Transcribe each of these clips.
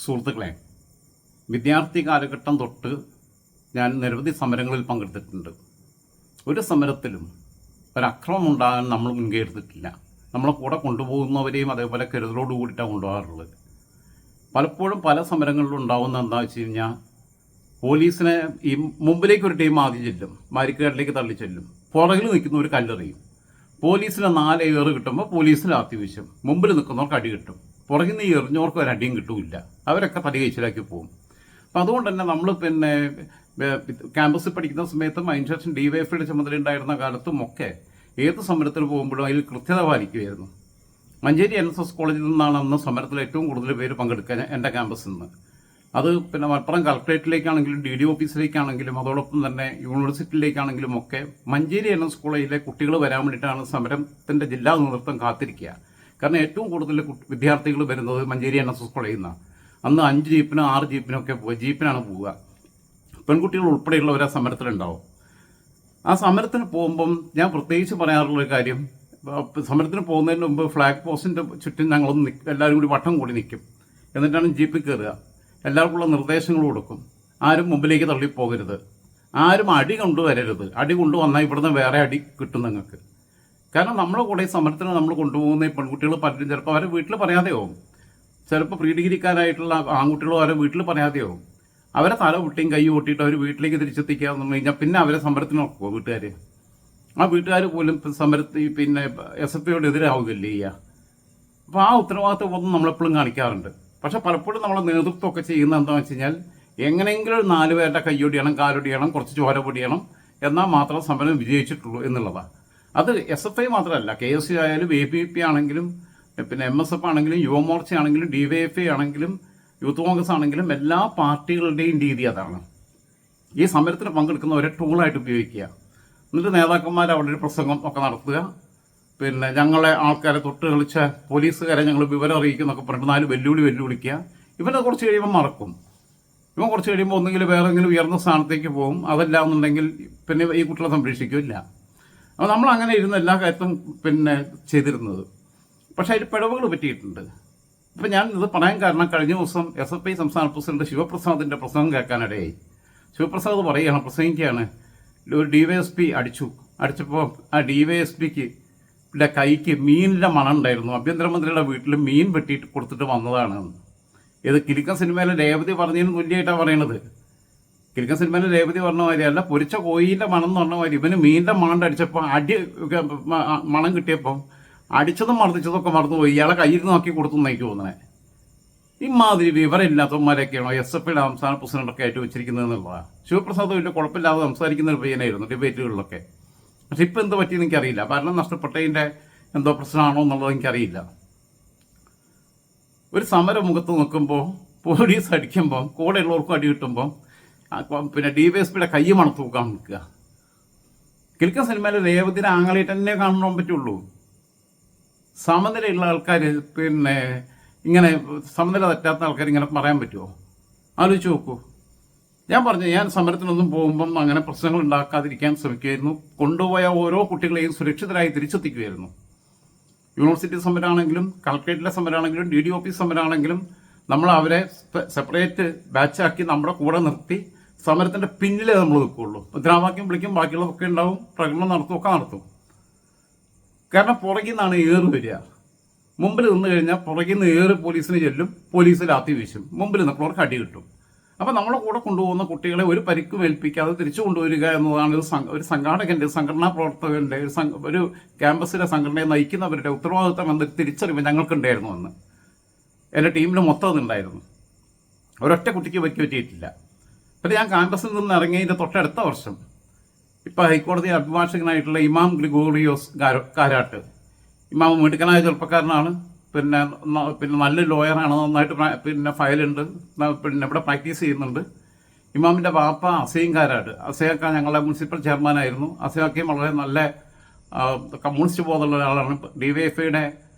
സുഹൃത്തുക്കളെ, വിദ്യാർത്ഥി കാലഘട്ടം തൊട്ട് ഞാൻ നിരവധി സമരങ്ങളിൽ പങ്കെടുത്തിട്ടുണ്ട്. ഒരു സമരത്തിലും ഒരക്രമം ഉണ്ടാകാൻ നമ്മൾ മുൻകൈ എടുത്തിട്ടില്ല. നമ്മളെ കൂടെ കൊണ്ടുപോകുന്നവരെയും അതേപോലെ കരുതലോട് കൂടിയിട്ടാണ് കൊണ്ടുപോകാറുള്ളത്. പലപ്പോഴും പല സമരങ്ങളിലും ഉണ്ടാകുന്ന എന്താ വെച്ച് കഴിഞ്ഞാൽ, പോലീസിനെ ഈ മുമ്പിലേക്ക് ഒരു ടീം ആദ്യം ചെല്ലും, ബാരിക്കേഡിലേക്ക് തള്ളി ചെല്ലും, പുറകിൽ നിൽക്കുന്ന ഒരു കല്ലെറിയും. പോലീസിന് 4 ഏറ് കിട്ടുമ്പോൾ പോലീസിന് വീശും, മുമ്പിൽ നിൽക്കുന്നവർക്ക് അടി കിട്ടും, പുറകിൽ നിന്ന് എറിഞ്ഞവർക്ക് ഒരു അടിയും കിട്ടില്ല. അവരൊക്കെ തടി കഴിച്ചിലാക്കി പോകും. അപ്പം അതുകൊണ്ട് തന്നെ നമ്മൾ ക്യാമ്പസിൽ പഠിക്കുന്ന സമയത്തും അതിനുശേഷം DYFIയുടെ ചുമതല ഉണ്ടായിരുന്ന കാലത്തും ഒക്കെ ഏത് സമരത്തിന് പോകുമ്പോഴും അതിൽ കൃത്യത പാലിക്കുമായിരുന്നു. മഞ്ചേരി NSS കോളേജിൽ നിന്നാണ് അന്ന് സമരത്തിൽ ഏറ്റവും കൂടുതൽ പേര് പങ്കെടുക്കാൻ എൻ്റെ ക്യാമ്പസിൽ നിന്ന്. അത് മലപ്പുറം കളക്ട്രേറ്റിലേക്കാണെങ്കിലും DD ഓഫീസിലേക്കാണെങ്കിലും അതോടൊപ്പം തന്നെ യൂണിവേഴ്സിറ്റിയിലേക്കാണെങ്കിലും ഒക്കെ മഞ്ചേരി NSS കോളേജിലെ കുട്ടികൾ വരാൻ വേണ്ടിയിട്ടാണ് സമരത്തിൻ്റെ ജില്ലാ നേതൃത്വം കാത്തിരിക്കുക. കാരണം ഏറ്റവും കൂടുതൽ വിദ്യാർത്ഥികൾ വരുന്നത് മഞ്ചേരി NSS കോളേജിൽ നിന്നാണ്. അന്ന് 5 ജീപ്പിനും 6 ജീപ്പിനും ഒക്കെ ജീപ്പിനാണ് പോവുക. പെൺകുട്ടികൾ ഉൾപ്പെടെയുള്ളവർ ആ സമരത്തിലുണ്ടാവും. ആ സമരത്തിന് പോകുമ്പം ഞാൻ പ്രത്യേകിച്ച് പറയാറുള്ളൊരു കാര്യം, സമരത്തിന് പോകുന്നതിന് മുമ്പ് ഫ്ലാഗ് പോസ്റ്റിൻ്റെ ചുറ്റും ഞങ്ങളൊന്ന് എല്ലാവരും കൂടി വട്ടം കൂടി നിൽക്കും. എന്നിട്ടാണ് ജീപ്പിൽ കയറുക. എല്ലാവർക്കുള്ള നിർദ്ദേശങ്ങൾ കൊടുക്കും. ആരും മുമ്പിലേക്ക് തള്ളിപ്പോകരുത്, ആരും അടി കൊണ്ടുവരരുത്. അടി കൊണ്ടുവന്നാൽ ഇവിടുന്ന് വേറെ അടി കിട്ടും നിങ്ങൾക്ക്. കാരണം നമ്മളെ കൂടെ ഈ സമരത്തിന് നമ്മൾ കൊണ്ടുപോകുന്ന ഈ പെൺകുട്ടികൾ പലരും ചിലപ്പോൾ അവരെ വീട്ടിൽ പറയാതെയാവും. ചിലപ്പോൾ പ്രീ ഡിഗ്രിക്കാരായിട്ടുള്ള ആൺകുട്ടികളും അവരെ വീട്ടിൽ പറയാതെയാവും. അവരെ തല പൊട്ടിയും കൈ പൊട്ടിയിട്ട് അവർ വീട്ടിലേക്ക് തിരിച്ചെത്തിക്കുക എന്ന് പറഞ്ഞു കഴിഞ്ഞാൽ പിന്നെ അവരെ സമരത്തിന് നോക്കുമോ വീട്ടുകാർ? ആ വീട്ടുകാർ പോലും സമരത്തിൽ SFIയോട് എതിരാവുകയല്ലേ ചെയ്യുക. അപ്പോൾ ആ ഉത്തരവാദിത്വം ഒന്നും നമ്മളെപ്പോഴും കാണിക്കാറുണ്ട്. പക്ഷെ പലപ്പോഴും നമ്മളെ നേതൃത്വമൊക്കെ ചെയ്യുന്നത് എന്താണെന്ന് വെച്ച് കഴിഞ്ഞാൽ, എങ്ങനെയെങ്കിലും 4 പേരുടെ കൈയൊടിയണം, കാലൊടിയണം, കുറച്ച് ചോര പൊടിയണം, എന്നാൽ മാത്രം സമരം വിജയിച്ചിട്ടുള്ളൂ എന്നുള്ളതാണ്. അത് SFI മാത്രമല്ല, KSU ആയാലും ABP ആണെങ്കിലും MSF ആണെങ്കിലും യുവമോർച്ച ആണെങ്കിലും DYFI ആണെങ്കിലും യൂത്ത് കോൺഗ്രസ് ആണെങ്കിലും എല്ലാ പാർട്ടികളുടെയും രീതി അതാണ്. ഈ സമരത്തിന് പങ്കെടുക്കുന്നവരെ ടൂളായിട്ട് ഉപയോഗിക്കുക. എന്നിട്ട് നേതാക്കന്മാർ അവിടെ ഒരു പ്രസംഗം ഒക്കെ നടത്തുക. ഞങ്ങളെ ആൾക്കാരെ തൊട്ട് കളിച്ച പോലീസുകാരെ ഞങ്ങൾ വിവരം അറിയിക്കുന്നൊക്കെ പറഞ്ഞിട്ട് 4 വെല്ലുവിളിക്കുക. ഇവനെ കുറച്ച് കഴിയുമ്പോൾ മറക്കും. ഇവൻ കുറച്ച് കഴിയുമ്പോൾ ഒന്നെങ്കിലും വേറെങ്കിലും ഉയർന്ന സ്ഥാനത്തേക്ക് പോകും. അതല്ല എന്നുണ്ടെങ്കിൽ ഈ കുട്ടികളെ സംരക്ഷിക്കില്ല. അപ്പോൾ നമ്മൾ അങ്ങനെ ഇരുന്ന് എല്ലാ കാര്യത്തും ചെയ്തിരുന്നത്. പക്ഷേ അതിൽ പിഴവുകൾ പറ്റിയിട്ടുണ്ട്. ഇപ്പം ഞാൻ ഇത് പറയാൻ കാരണം, കഴിഞ്ഞ ദിവസം SFI സംസ്ഥാന പ്രസിഡന്റ് ശിവപ്രസാദിൻ്റെ പ്രസംഗം കേൾക്കാനിടയായി. ശിവപ്രസാദ് പറയുകയാണ്, പ്രസംഗിക്കുകയാണ്, ഒരു DYSP അടിച്ചപ്പോൾ ആ DYSPക്ക് കൈക്ക് മീനിൻ്റെ മണം ഉണ്ടായിരുന്നു. ആഭ്യന്തരമന്ത്രിയുടെ വീട്ടിൽ മീൻ വെട്ടിയിട്ട് കൊടുത്തിട്ട് വന്നതാണ്. ഇത് കിലുക്കൻ സിനിമയിലെ രേവതി പറഞ്ഞതിന് തുല്യമായിട്ടാണ് പറയണത്. കിലുക്കൻ സിനിമയിലെ രേവതി പറഞ്ഞ മാതിരി അല്ല, പൊരിച്ച കോയിൻ്റെ മണം എന്ന് പറഞ്ഞ മാതിരി ഇവന് മീനിൻ്റെ മണം അടിച്ചപ്പോൾ മണം കിട്ടിയപ്പോൾ അടിച്ചതും മർദ്ദിച്ചതൊക്കെ മറന്നുപോയി. ഇയാളെ കയ്യിൽ നോക്കി കൊടുത്തു എനിക്ക് തോന്നുന്നത്. ഇമാതിരി വിവരമില്ലാത്തവന്മാരൊക്കെയാണോ SFIയുടെ സംസ്ഥാന പ്രസിഡന്റൊക്കെ ആയിട്ട് വെച്ചിരിക്കുന്നത് എന്നുള്ളതാണ്. ശിവപ്രസാദ് വലിയ കുഴപ്പമില്ലാതെ സംസാരിക്കുന്ന ഒരു പയ്യനായിരുന്നു ഡിബേറ്റുകളിലൊക്കെ. പക്ഷെ ഇപ്പം എന്ത് പറ്റിയെന്ന് എനിക്കറിയില്ല. ഭരണം നഷ്ടപ്പെട്ടതിൻ്റെ എന്തോ പ്രശ്നമാണോ എന്നുള്ളത് എനിക്കറിയില്ല. ഒരു സമരമുഖത്ത് നിൽക്കുമ്പോൾ പോലീസ് അടിക്കുമ്പം കൂടെയുള്ളവർക്കും അടി കിട്ടുമ്പം DYSPയുടെ കൈ മണത്ത് നോക്കാൻ നിൽക്കുക. കിലുക്കൻ സിനിമയിൽ രേവതിയുടെ ആങ്ങളായിട്ട് തന്നെ കാണാൻ പറ്റുള്ളൂ. സമനിലയുള്ള ആൾക്കാർ ഇങ്ങനെ സമനില തെറ്റാത്ത ആൾക്കാർ ഇങ്ങനെ പറയാൻ പറ്റുമോ? ആലോചിച്ച് നോക്കൂ. ഞാൻ സമരത്തിനൊന്നും പോകുമ്പം അങ്ങനെ പ്രശ്നങ്ങൾ ഉണ്ടാക്കാതിരിക്കാൻ ശ്രമിക്കുമായിരുന്നു. കൊണ്ടുപോയ ഓരോ കുട്ടികളെയും സുരക്ഷിതരായി തിരിച്ചെത്തിക്കുമായിരുന്നു. യൂണിവേഴ്സിറ്റി സമരമാണെങ്കിലും കളക്ട്രേറ്റിലെ സമരമാണെങ്കിലും DD ഓഫീസ് സമരമാണെങ്കിലും നമ്മൾ അവരെ സെപ്പറേറ്റ് ബാച്ചാക്കി നമ്മുടെ കൂടെ നിർത്തി സമരത്തിൻ്റെ പിന്നിലേ നമ്മൾ നിൽക്കുകയുള്ളൂ. മുദ്രാവാക്യം വിളിക്കും, ബാക്കിയുള്ളതൊക്കെ ഉണ്ടാവും, പ്രകടനം നടത്തുമൊക്കെ നടത്തും. കാരണം പുറകിൽ നിന്നാണ് ഏറ് വരിക. മുമ്പിൽ നിന്ന് കഴിഞ്ഞാൽ പുറകിൽ നിന്ന് ഏറ് പോലീസിന് ചെല്ലും, പോലീസ് വീശും, മുമ്പിൽ നിൽക്കുന്നവർക്ക് അടി കിട്ടും. അപ്പോൾ നമ്മളെ കൂടെ കൊണ്ടുപോകുന്ന കുട്ടികളെ ഒരു പരിക്കും ഏൽപ്പിക്കാതെ തിരിച്ചു കൊണ്ടുവരിക എന്നതാണ് ഒരു സംഘാടകൻ്റെ, സംഘടനാ പ്രവർത്തകൻ്റെ, ഒരു ക്യാമ്പസിലെ സംഘടനയെ നയിക്കുന്നവരുടെ ഉത്തരവാദിത്തം എന്നൊരു തിരിച്ചറിവ് ഞങ്ങൾക്കുണ്ടായിരുന്നു. അന്ന് എൻ്റെ ടീമിൽ മൊത്തം അതുണ്ടായിരുന്നു. ഒരൊറ്റ കുട്ടിക്ക് പറ്റിയിട്ടില്ല. പിന്നെ ഞാൻ ക്യാമ്പസിൽ നിന്ന് ഇറങ്ങിയതിൻ്റെ തൊട്ടടുത്ത വർഷം ഇപ്പോൾ ഹൈക്കോടതി അഭിഭാഷകനായിട്ടുള്ള ഇമാം ഗ്രിഗോറിയോസ് കാരാട്ട്, ഇമാം മിടുക്കനായ ചെറുപ്പക്കാരനാണ്, പിന്നെ നല്ല ലോയറാണ്, നന്നായിട്ട് ഫയലുണ്ട്, ഇവിടെ പ്രാക്ടീസ് ചെയ്യുന്നുണ്ട്. ഇമാമിൻ്റെ വാപ്പ അസീം കാരാട്ട്, അസയൊക്കെ ഞങ്ങളുടെ മുനിസിപ്പൽ ചെയർമാനായിരുന്നു. അസയൊക്കെയും വളരെ നല്ല കമ്മ്യൂണിസ്റ്റ് ബോധമുള്ള ഒരാളാണ്. DYFIയുടെ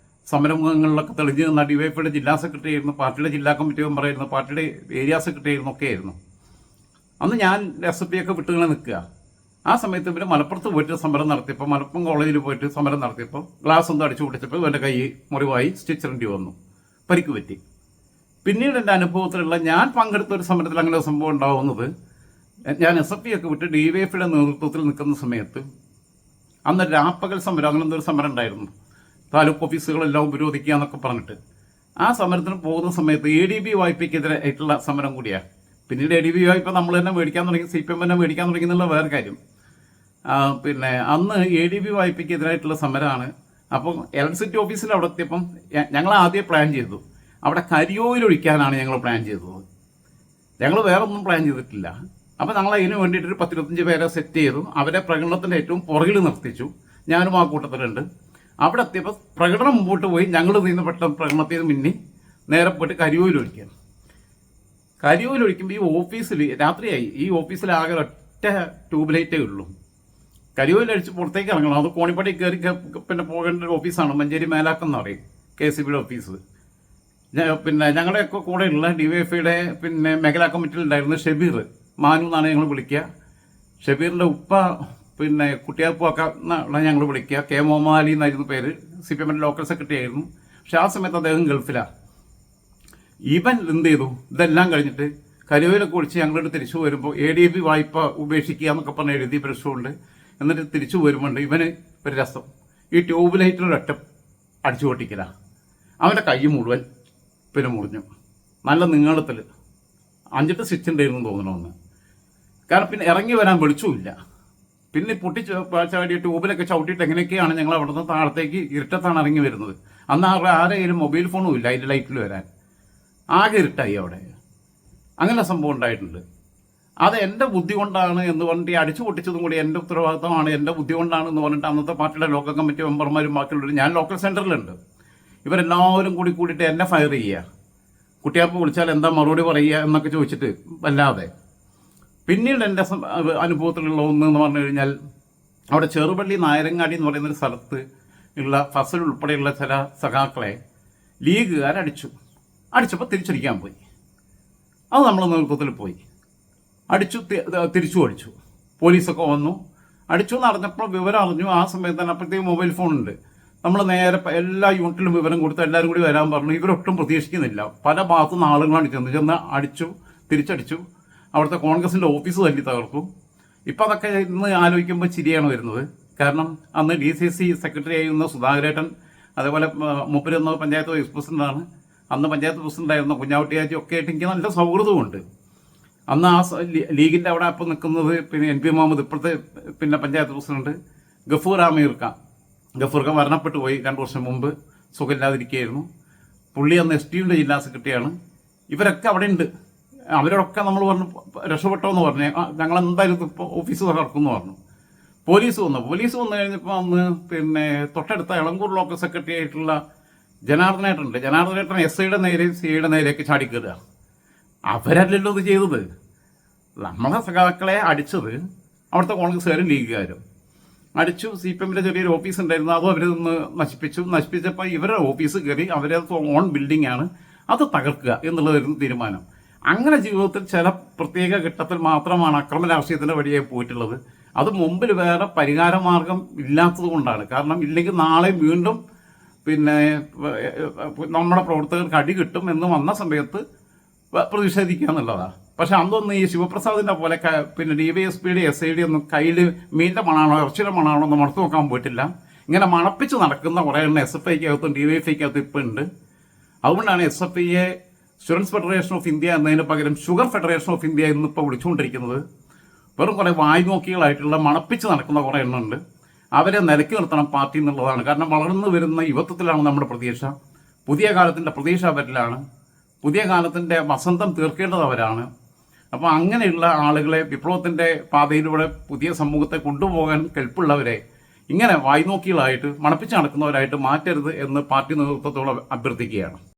സമരമുഖങ്ങളിലൊക്കെ തെളിഞ്ഞു നിന്ന DYFIയുടെ ജില്ലാ സെക്രട്ടറി ആയിരുന്നു, പാർട്ടിയുടെ ജില്ലാ കമ്മിറ്റി മെമ്പറായിരുന്നു, പാർട്ടിയുടെ ഏരിയ സെക്രട്ടറി ആയിരുന്നു, ഒക്കെ ആയിരുന്നു. അന്ന് ഞാൻ SFI ഒക്കെ വിട്ടുകളെ നിൽക്കുക. ആ സമയത്ത് ഇവർ മലപ്പുറത്ത് പോയിട്ട് സമരം നടത്തിയപ്പോൾ, മലപ്പുറം കോളേജിൽ പോയിട്ട് സമരം നടത്തിയപ്പോൾ ഗ്ലാസ് ഒന്നും അടിച്ചു പൊട്ടിച്ചപ്പോൾ ഇവൻ്റെ കൈ മുറിവായി സ്റ്റിച്ചിടേണ്ടി വന്നു, പരിക്ക് പറ്റി. പിന്നീട് എൻ്റെ അനുഭവത്തിലുള്ള ഞാൻ പങ്കെടുത്ത ഒരു സമരത്തിൽ അങ്ങനെ ഒരു സംഭവം ഉണ്ടാവുന്നത്, ഞാൻ SFP ഒക്കെ വിട്ട് DYFIയുടെ നേതൃത്വത്തിൽ നിൽക്കുന്ന സമയത്ത് അന്ന് രാപ്പകൽ സമരം, അങ്ങനെ എന്തൊരു സമരം ഉണ്ടായിരുന്നു, താലൂക്ക് ഓഫീസുകളെല്ലാം ഉപരോധിക്കുക എന്നൊക്കെ പറഞ്ഞിട്ട്. ആ സമരത്തിന് പോകുന്ന സമയത്ത് ADB വായ്പയ്ക്കെതിരെ ആയിട്ടുള്ള സമരം കൂടിയാണ്. പിന്നീട് ADB വായ്പ നമ്മൾ തന്നെ മേടിക്കാൻ തുടങ്ങി, CPM തന്നെ മേടിക്കാൻ തുടങ്ങി എന്നുള്ള വേറെ കാര്യം. പിന്നെ അന്ന് ADB വായ്പയ്ക്കെതിരായിട്ടുള്ള സമരമാണ്. അപ്പം ഇലക്ട്രിസിറ്റി ഓഫീസിൽ അവിടെ എത്തിയപ്പം ഞങ്ങൾ ആദ്യം പ്ലാൻ ചെയ്തു അവിടെ കരിയോയിൽ ഒഴിക്കാനാണ് ഞങ്ങൾ പ്ലാൻ ചെയ്തത്. ഞങ്ങൾ വേറെ ഒന്നും പ്ലാൻ ചെയ്തിട്ടില്ല. അപ്പം ഞങ്ങൾ അതിന് വേണ്ടിയിട്ടൊരു 10-25 പേരെ സെറ്റ് ചെയ്തു. അവരെ പ്രകടനത്തിൻ്റെ ഏറ്റവും പുറകിൽ നിർത്തിച്ചു. ഞാനും ആ കൂട്ടത്തിലുണ്ട്. അവിടെ എത്തിയപ്പോൾ പ്രകടനം മുമ്പോട്ട് പോയി. ഞങ്ങൾ നിന്ന് പെട്ടെന്ന് പ്രകടനത്തിൽ മിന്നി നേരെ പോയിട്ട് കരിയോയിൽ ഒഴിക്കുക. കരിയോയിൽ ഒഴിക്കുമ്പോൾ ഈ ഓഫീസിൽ രാത്രിയായി. ഈ ഓഫീസിൽ ആകെ ഒറ്റ ട്യൂബ് ലൈറ്റേ ഉള്ളൂ. കരിയോയിൽ അടിച്ച് പുറത്തേക്ക് ഇറങ്ങണം. അത് കോണിപ്പടി കയറി പിന്നെ പോകേണ്ട ഒരു ഓഫീസാണ്. മഞ്ചേരി മേലാക്കെന്ന് പറയും, KCBയുടെ ഓഫീസ്. പിന്നെ ഞങ്ങളുടെയൊക്കെ കൂടെയുള്ള DYFIയുടെ പിന്നെ മേഖലാ കമ്മിറ്റിയിലുണ്ടായിരുന്ന ഷബീർ, മാനു എന്നാണ് ഞങ്ങൾ വിളിക്കുക. ഷബീറിൻ്റെ ഉപ്പ പിന്നെ കുട്ടിയാപ്പുവൊക്കെ എന്നാണ് ഞങ്ങൾ വിളിക്കുക. K മുഹമ്മദ് അലി എന്നായിരുന്നു പേര്. CPM ലോക്കൽ സെക്രട്ടറി ആയിരുന്നു. പക്ഷെ ആ സമയത്ത് അദ്ദേഹം ഗൾഫിലാണ്. ഇവൻ എന്ത് ചെയ്തു, ഇതെല്ലാം കഴിഞ്ഞിട്ട് കരിയോയിലൊക്കെ ഒഴിച്ച് ഞങ്ങളോട് തിരിച്ചു വരുമ്പോൾ ADB വായ്പ ഉപേക്ഷിക്കുക എന്നൊക്കെ പറഞ്ഞ് എഴുതി പ്രശ്നമുണ്ട്. എന്നിട്ട് തിരിച്ചു വരുമ്പോണ്ട് ഇവന് ഒരു രസം, ഈ ട്യൂബ് ലൈറ്റിലൊരൊറ്റ അടിച്ചു പൊട്ടിക്കല. അവൻ്റെ കൈ മുഴുവൻ പിന്നെ മുറിഞ്ഞു. നല്ല നീളത്തിൽ 5-8 സ്വിച്ച് ഉണ്ടായിരുന്നു തോന്നണമെന്ന്. കാരണം പിന്നെ ഇറങ്ങി വരാൻ വെളിച്ചമില്ല. പിന്നെ ചാടിയ ട്യൂബിലൊക്കെ ചവിട്ടിയിട്ട് എങ്ങനെയൊക്കെയാണ് ഞങ്ങൾ അവിടെ നിന്ന് താഴത്തേക്ക് ഇരുട്ടത്താണ് ഇറങ്ങി വരുന്നത്. അന്ന് ആരെങ്കിലും മൊബൈൽ ഫോണും ഇല്ല അതിൻ്റെ ലൈറ്റിൽ വരാൻ. ആകെ ഇരുട്ടായി അവിടെ. അങ്ങനെ സംഭവം ഉണ്ടായിട്ടുണ്ട്. അത് എൻ്റെ ബുദ്ധി കൊണ്ടാണ് എന്ന് പറഞ്ഞിട്ട് അടിച്ചു പൊട്ടിച്ചതും കൂടി എൻ്റെ ഉത്തരവാദിത്തമാണ്, എൻ്റെ ബുദ്ധി കൊണ്ടാണ് എന്ന് പറഞ്ഞിട്ട് അന്നത്തെ പാർട്ടിയുടെ ലോക്കൽ കമ്മിറ്റി മെമ്പർമാരും ബാക്കിയുള്ളവരും, ഞാൻ ലോക്കൽ സെൻറ്ററിലുണ്ട്, ഇവരെല്ലാവരും കൂടിയിട്ട് എന്നെ ഫയർ ചെയ്യുക. കുട്ടിയാപ്പ് വിളിച്ചാൽ എന്താ മറുപടി പറയുക എന്നൊക്കെ ചോദിച്ചിട്ട് വല്ലാതെ. പിന്നീട് എൻ്റെ അനുഭവത്തിലുള്ള ഒന്നെന്ന് പറഞ്ഞു കഴിഞ്ഞാൽ, അവിടെ ചെറുപള്ളി നായരങ്ങാടി എന്ന് പറയുന്നൊരു സ്ഥലത്ത് ഉള്ള ഫസൽ ഉൾപ്പെടെയുള്ള ചില സഖാക്കളെ അടിച്ചപ്പോൾ തിരിച്ചടിക്കാൻ പോയി. അത് നമ്മളെ നേതൃത്വത്തിൽ പോയി തിരിച്ചു അടിച്ചു. പോലീസൊക്കെ വന്നു. അടിച്ചു എന്ന് അറിഞ്ഞപ്പോൾ വിവരം അറിഞ്ഞു. ആ സമയത്ത് തന്നെ അപ്പോഴത്തേക്ക് മൊബൈൽ ഫോണുണ്ട്. നമ്മൾ നേരെ എല്ലാ യൂണിറ്റിലും വിവരം കൊടുത്ത് എല്ലാവരും കൂടി വരാൻ പറഞ്ഞു. ഇവരൊട്ടും പ്രതീക്ഷിക്കുന്നില്ല. പല ഭാഗത്തുനിന്ന് ആളുകളാണ് ചെന്ന് തിരിച്ചടിച്ചു. അവിടുത്തെ കോൺഗ്രസിൻ്റെ ഓഫീസ് തല്ലി തകർത്തു. ഇപ്പം അതൊക്കെ ഇന്ന് ആലോചിക്കുമ്പോൾ ചിരിയാണ് വരുന്നത്. കാരണം അന്ന് DCC സെക്രട്ടറി ആയിരുന്ന സുധാകരേട്ടൻ, അതേപോലെ മൂപ്പര് എന്ന പഞ്ചായത്ത് വൈസ് പ്രസിഡന്റാണ്. അന്ന് പഞ്ചായത്ത് പ്രസിഡന്റായിരുന്ന കുഞ്ഞാവട്ടിയാച്ചി ഒക്കെ ആയിട്ട് എനിക്ക് നല്ല സൗഹൃദമുണ്ട്. അന്ന് ആ ലീഗിൻ്റെ അവിടെ അപ്പം നിൽക്കുന്നത് പിന്നെ NP മുഹമ്മദ്, ഇപ്പോഴത്തെ പിന്നെ പഞ്ചായത്ത് പ്രസിഡന്റ് ഗഫൂർ ഖാൻ മരണപ്പെട്ടു പോയി 2 വർഷം മുമ്പ്. സുഖമില്ലാതിരിക്കുകയായിരുന്നു. പുള്ളി അന്ന് STUവിൻ്റെ ജില്ലാ സെക്രട്ടറിയാണ്. ഇവരൊക്കെ അവിടെ ഉണ്ട്. അവരോടൊക്കെ നമ്മൾ പറഞ്ഞു രക്ഷപ്പെട്ടോ എന്ന് പറഞ്ഞു. ഞങ്ങളെന്തായാലും ഇപ്പോൾ ഓഫീസ് തകർക്കുമെന്ന് പറഞ്ഞു. പോലീസ് വന്നു കഴിഞ്ഞപ്പോൾ അന്ന് പിന്നെ തൊട്ടടുത്ത എളങ്കൂർ ലോക്കൽ സെക്രട്ടറി ആയിട്ടുള്ള ജനാർദ്ദനേട്ടൻ SIയുടെ നേരെയും CIയുടെ നേരെയൊക്കെ ചാടിക്കയറുക. അവരല്ലല്ലോ ഇത് ചെയ്തത്. നമ്മളെ സഖാക്കളെ അടിച്ചത് അവിടുത്തെ കോൺഗ്രസ്സുകാരും ലീഗുകാരും അടിച്ചു. CPMൻ്റെ ചെറിയൊരു ഓഫീസ് ഉണ്ടായിരുന്നു, അതും അവർ നിന്ന് നശിപ്പിച്ചപ്പോൾ ഇവരുടെ ഓഫീസ് കയറി അവരെ ഓൺ ബിൽഡിംഗ് ആണ്, അത് തകർക്കുക എന്നുള്ളതായിരുന്നു തീരുമാനം. അങ്ങനെ ജീവിതത്തിൽ ചില പ്രത്യേക ഘട്ടത്തിൽ മാത്രമാണ് അക്രമ രാഷ്ട്രീയത്തിൻ്റെ വഴിയായി പോയിട്ടുള്ളത്. അത് മുമ്പിൽ വേറെ പരിഹാര മാർഗം ഇല്ലാത്തത് കൊണ്ടാണ്. കാരണം ഇല്ലെങ്കിൽ നാളെ വീണ്ടും പിന്നെ നമ്മുടെ പ്രവർത്തകർക്ക് അടി കിട്ടും എന്ന് വന്ന സമയത്ത് പ്രതിഷേധിക്കുക എന്നുള്ളതാണ്. പക്ഷെ അതൊന്നും ഈ ശിവപ്രസാദിൻ്റെ പോലെ പിന്നെ DYSPയുടെ SIയുടെ ഒന്നും കയ്യിൽ മീൻ്റെ മണാണോ ഇറച്ചിയുടെ മണാണോ ഒന്നും മണത്ത് നോക്കാൻ പോയിട്ടില്ല. ഇങ്ങനെ മണപ്പിച്ച് നടക്കുന്ന കുറേ എണ്ണം SFIക്കകത്തും DYFIക്കകത്തും ഇപ്പോൾ ഉണ്ട്. അതുകൊണ്ടാണ് SFIയെ സ്റ്റുഡൻസ് ഫെഡറേഷൻ ഓഫ് ഇന്ത്യ എന്നതിന് പകരം ഷുഗർ ഫെഡറേഷൻ ഓഫ് ഇന്ത്യ എന്നിപ്പോൾ വിളിച്ചുകൊണ്ടിരിക്കുന്നത്. വെറും കുറേ വായ്നോക്കികളായിട്ടുള്ള മണപ്പിച്ച് നടക്കുന്ന കുറേ എണ്ണമുണ്ട്. അവരെ നിലയ്ക്ക് നിർത്തണം പാർട്ടി എന്നുള്ളതാണ്. കാരണം വളർന്നു വരുന്ന യുവത്വത്തിലാണ് നമ്മുടെ പ്രതീക്ഷ. പുതിയ കാലത്തിൻ്റെ പ്രതീക്ഷ അവരിലാണ്. പുതിയ കാലത്തിൻ്റെ വസന്തം തീർക്കേണ്ടത് അവരാണ്. അപ്പോൾ അങ്ങനെയുള്ള ആളുകളെ വിപ്ലവത്തിൻ്റെ പാതയിലൂടെ പുതിയ സമൂഹത്തെ കൊണ്ടുപോകാൻ കെൽപ്പുള്ളവരെ ഇങ്ങനെ വായ്നോക്കികളായിട്ട് മണപ്പിച്ച് നടക്കുന്നവരായിട്ട് മാറ്റരുത് എന്ന് പാർട്ടി നേതൃത്വത്തോട് അഭ്യർത്ഥിക്കുകയാണ്.